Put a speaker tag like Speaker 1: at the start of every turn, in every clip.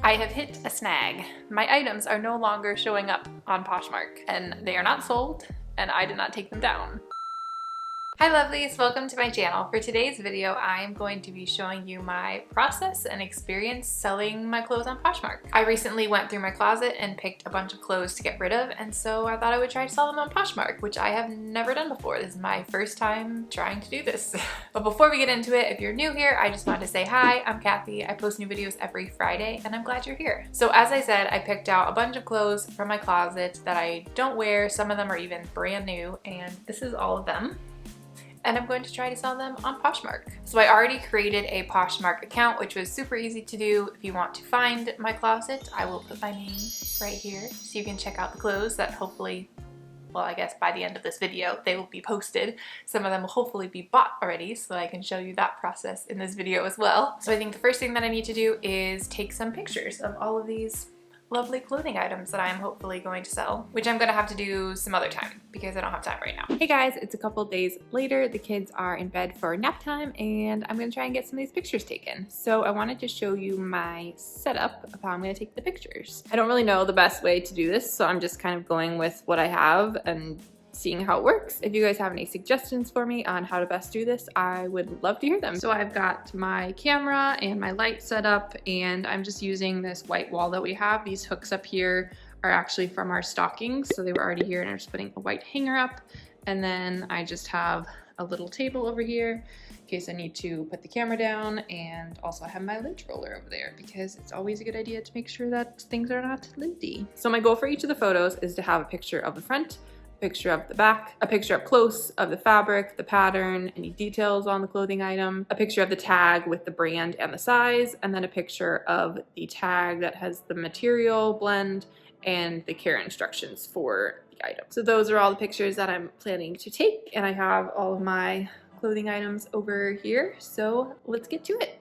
Speaker 1: I have hit a snag. My items are no longer showing up on Poshmark, and they are not sold, and I did not take them down. Hi lovelies, welcome to my channel. For today's video, I am going to be showing you my process and experience selling my clothes on Poshmark. I recently went through my closet and picked a bunch of clothes to get rid of, and so I thought I would try to sell them on Poshmark, which I have never done before. This is my first time trying to do this. But before we get into it, if you're new here, I just wanted to say hi, I'm Kathy. I post new videos every Friday, and I'm glad you're here. So as I said, I picked out a bunch of clothes from my closet that I don't wear. Some of them are even brand new, and this is all of them. And I'm going to try to sell them on Poshmark. So I already created a Poshmark account, which was super easy to do. If you want to find my closet, I will put my name right here so you can check out the clothes that hopefully, well, I guess by the end of this video, they will be posted. Some of them will hopefully be bought already so that I can show you that process in this video as well. So I think the first thing that I need to do is take some pictures of all of these lovely clothing items that I'm hopefully going to sell, which I'm gonna have to do some other time because I don't have time right now. Hey guys, it's a couple days later. The kids are in bed for nap time and I'm gonna try and get some of these pictures taken. So I wanted to show you my setup of how I'm gonna take the pictures. I don't really know the best way to do this, so I'm just kind of going with what I have and seeing how it works. If you guys have any suggestions for me on how to best do this, I would love to hear them. So I've got my camera and my light set up, and I'm just using this white wall that we have. These hooks up here are actually from our stockings, so they were already here, and I'm just putting a white hanger up. And then I just have a little table over here in case I need to put the camera down, and also I have my lint roller over there because it's always a good idea to make sure that things are not linty. So my goal for each of the photos is to have a picture of the front, picture of the back, a picture up close of the fabric, the pattern, any details on the clothing item, a picture of the tag with the brand and the size, and then a picture of the tag that has the material blend and the care instructions for the item. So those are all the pictures that I'm planning to take, and I have all of my clothing items over here, so let's get to it.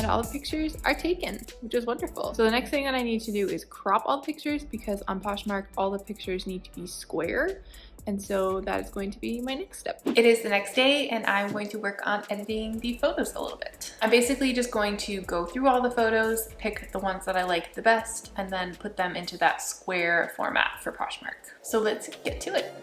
Speaker 1: All the pictures are taken, which is wonderful. So the next thing that I need to do is crop all the pictures because on Poshmark all the pictures need to be square, and so that is going to be my next step. It is the next day and I'm going to work on editing the photos a little bit. I'm basically just going to go through all the photos, pick the ones that I like the best, and then put them into that square format for Poshmark. So let's get to it.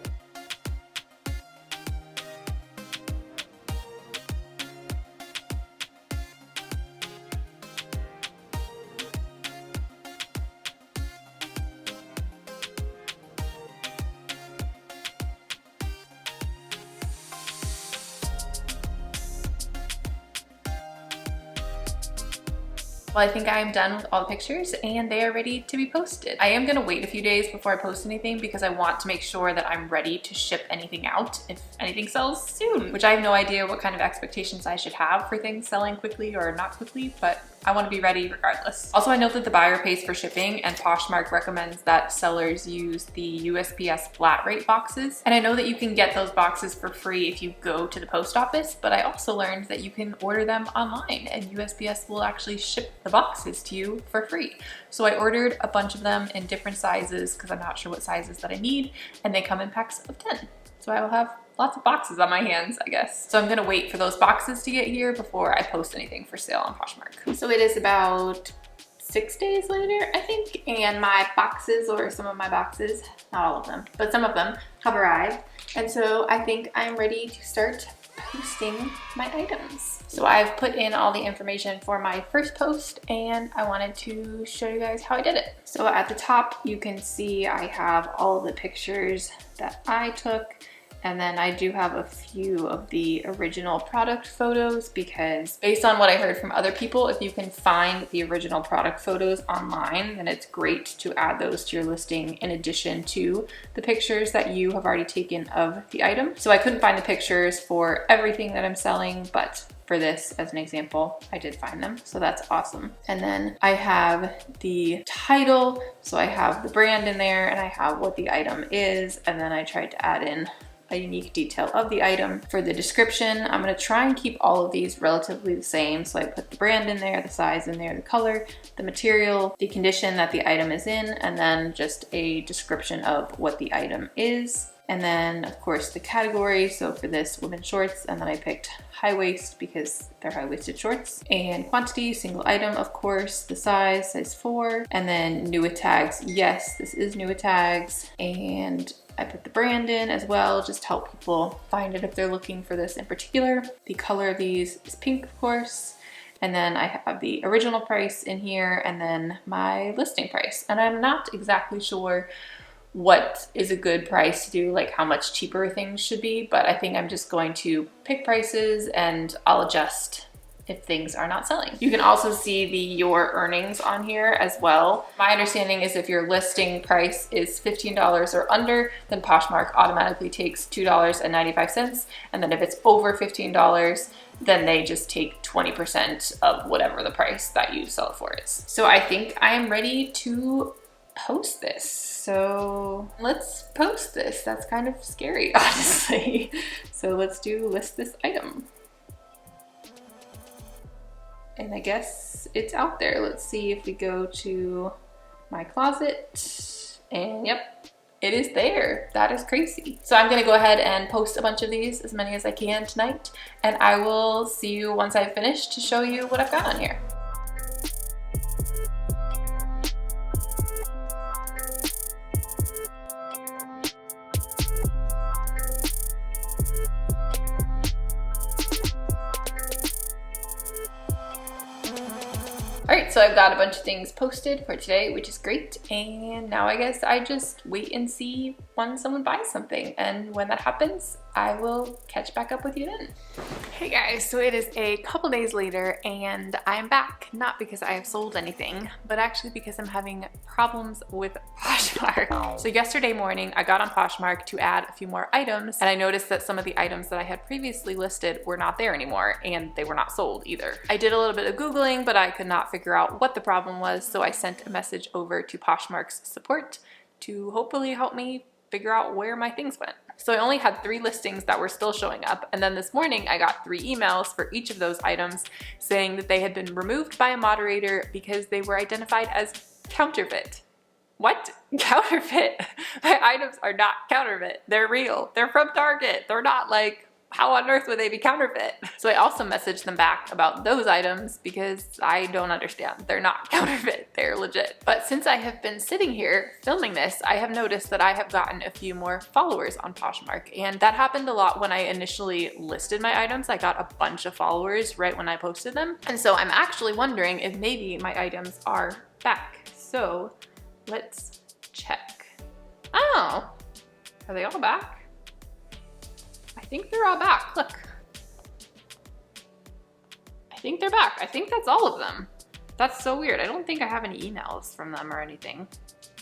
Speaker 1: Well, I think I am done with all the pictures and they are ready to be posted. I am gonna wait a few days before I post anything because I want to make sure that I'm ready to ship anything out if anything sells soon, which I have no idea what kind of expectations I should have for things selling quickly or not quickly, but I want to be ready regardless. Also, I know that the buyer pays for shipping and Poshmark recommends that sellers use the USPS flat rate boxes. And I know that you can get those boxes for free if you go to the post office, but I also learned that you can order them online and USPS will actually ship the boxes to you for free. So I ordered a bunch of them in different sizes because I'm not sure what sizes that I need, and they come in packs of 10. So I will have lots of boxes on my hands, I guess. So I'm gonna wait for those boxes to get here before I post anything for sale on Poshmark. So it is about 6 days later, I think, and my boxes, or some of my boxes, not all of them, but some of them have arrived. And so I think I'm ready to start posting my items. So I've put in all the information for my first post and I wanted to show you guys how I did it. So at the top you can see I have all of the pictures that I took, and then I do have a few of the original product photos because based on what I heard from other people, if you can find the original product photos online, then it's great to add those to your listing in addition to the pictures that you have already taken of the item. So I couldn't find the pictures for everything that I'm selling, but for this as an example, I did find them. So that's awesome. And then I have the title. So I have the brand in there and I have what the item is. And then I tried to add in a unique detail of the item. For the description, I'm gonna try and keep all of these relatively the same. So I put the brand in there, the size in there, the color, the material, the condition that the item is in, and then just a description of what the item is. And then of course the category. So for this, women's shorts, and then I picked high waist because they're high-waisted shorts. And quantity, single item, of course, the size 4, and then new with tags. Yes, this is new with tags. And I put the brand in as well, just to help people find it if they're looking for this in particular. The color of these is pink, of course. And then I have the original price in here and then my listing price. And I'm not exactly sure what is a good price to do, like how much cheaper things should be, but I think I'm just going to pick prices and I'll adjust if things are not selling. You can also see the your earnings on here as well. My understanding is if your listing price is $15 or under, then Poshmark automatically takes $2.95. And then if it's over $15, then they just take 20% of whatever the price that you sell it for is. So I think I am ready to post this. So let's post this. That's kind of scary, honestly. So let's do list this item. And I guess it's out there. Let's see if we go to my closet and yep, it is there. That is crazy. So I'm gonna go ahead and post a bunch of these, as many as I can tonight. And I will see you once I've finished to show you what I've got on here. All right, so I've got a bunch of things posted for today, which is great. And now I guess I just wait and see when someone buys something. And when that happens, I will catch back up with you then. Hey guys, so it is a couple days later and I'm back, not because I have sold anything, but actually because I'm having problems with Poshmark. So yesterday morning, I got on Poshmark to add a few more items and I noticed that some of the items that I had previously listed were not there anymore and they were not sold either. I did a little bit of Googling, but I could not figure out what the problem was, so I sent a message over to Poshmark's support to hopefully help me figure out where my things went. So I only had 3 listings that were still showing up, and then this morning I got 3 emails for each of those items saying that they had been removed by a moderator because they were identified as counterfeit. What? Counterfeit? My items are not counterfeit. They're real. They're from Target. They're not like, how on earth would they be counterfeit? So I also messaged them back about those items because I don't understand. They're not counterfeit, they're legit. But since I have been sitting here filming this, I have noticed that I have gotten a few more followers on Poshmark. And that happened a lot when I initially listed my items. I got a bunch of followers right when I posted them. And so I'm actually wondering if maybe my items are back. So let's check. Oh, are they all back? I think they're all back. Look. I think they're back. I think that's all of them. That's so weird. I don't think I have any emails from them or anything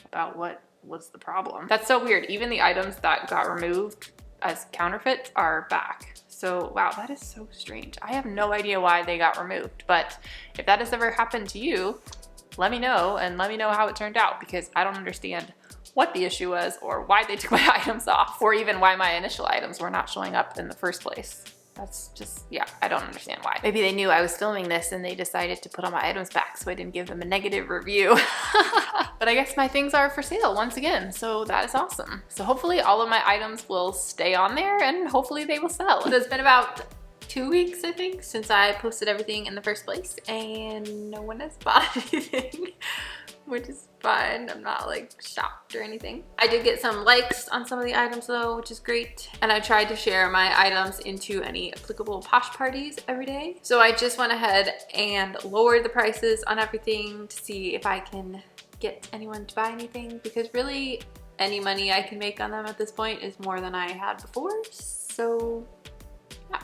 Speaker 1: about what was the problem. That's so weird. Even the items that got removed as counterfeits are back. So wow, that is so strange. I have no idea why they got removed, but if that has ever happened to you, let me know and let me know how it turned out, because I don't understand what the issue was or why they took my items off, or even why my initial items were not showing up in the first place. That's just, yeah, I don't understand why. Maybe they knew I was filming this and they decided to put all my items back so I didn't give them a negative review. But I guess my things are for sale once again, so that is awesome. So hopefully all of my items will stay on there and hopefully they will sell. So it's been about 2 weeks, I think, since I posted everything in the first place and no one has bought anything, which is fine. I'm not like shocked or anything. I did get some likes on some of the items though, which is great. And I tried to share my items into any applicable Posh parties every day. So I just went ahead and lowered the prices on everything to see if I can get anyone to buy anything, because really any money I can make on them at this point is more than I had before. So yeah,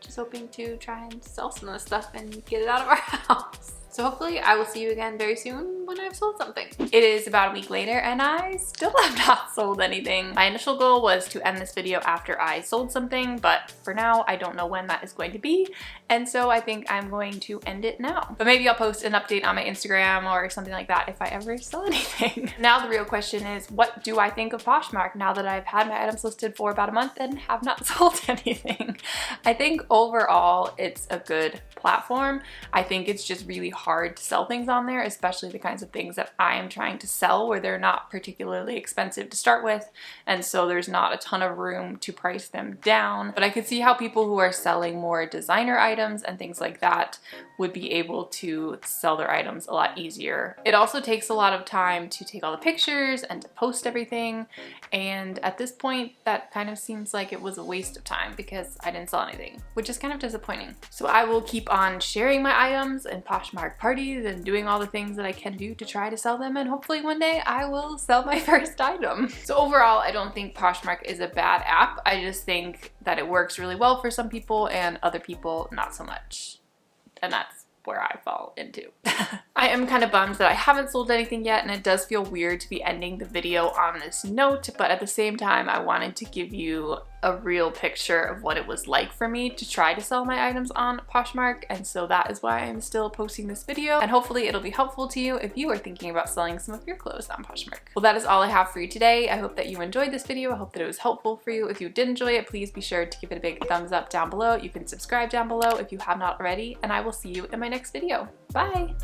Speaker 1: just hoping to try and sell some of this stuff and get it out of our house. So hopefully I will see you again very soon when I've sold something. It is about a week later and I still have not sold anything. My initial goal was to end this video after I sold something, but for now I don't know when that is going to be. And so I think I'm going to end it now. But maybe I'll post an update on my Instagram or something like that if I ever sell anything. Now the real question is, what do I think of Poshmark now that I've had my items listed for about a month and have not sold anything? I think overall it's a good platform. I think it's just really hard to sell things on there, especially the kinds of things that I am trying to sell where they're not particularly expensive to start with, and so there's not a ton of room to price them down. But I could see how people who are selling more designer items and things like that would be able to sell their items a lot easier. It also takes a lot of time to take all the pictures and to post everything, and at this point that kind of seems like it was a waste of time because I didn't sell anything, which is kind of disappointing. So I will keep on sharing my items in Poshmark parties and doing all the things that I can do to try to sell them, and hopefully one day I will sell my first item. So overall, I don't think Poshmark is a bad app. I just think that it works really well for some people and other people not so much. And that's where I fall into. I am kind of bummed that I haven't sold anything yet, and it does feel weird to be ending the video on this note, but at the same time I wanted to give you a real picture of what it was like for me to try to sell my items on Poshmark, and so that is why I'm still posting this video, and hopefully it'll be helpful to you if you are thinking about selling some of your clothes on Poshmark. Well, that is all I have for you today. I hope that you enjoyed this video. I hope that it was helpful for you. If you did enjoy it, please be sure to give it a big thumbs up down below. You can subscribe down below if you have not already, and I will see you in my next video. Bye!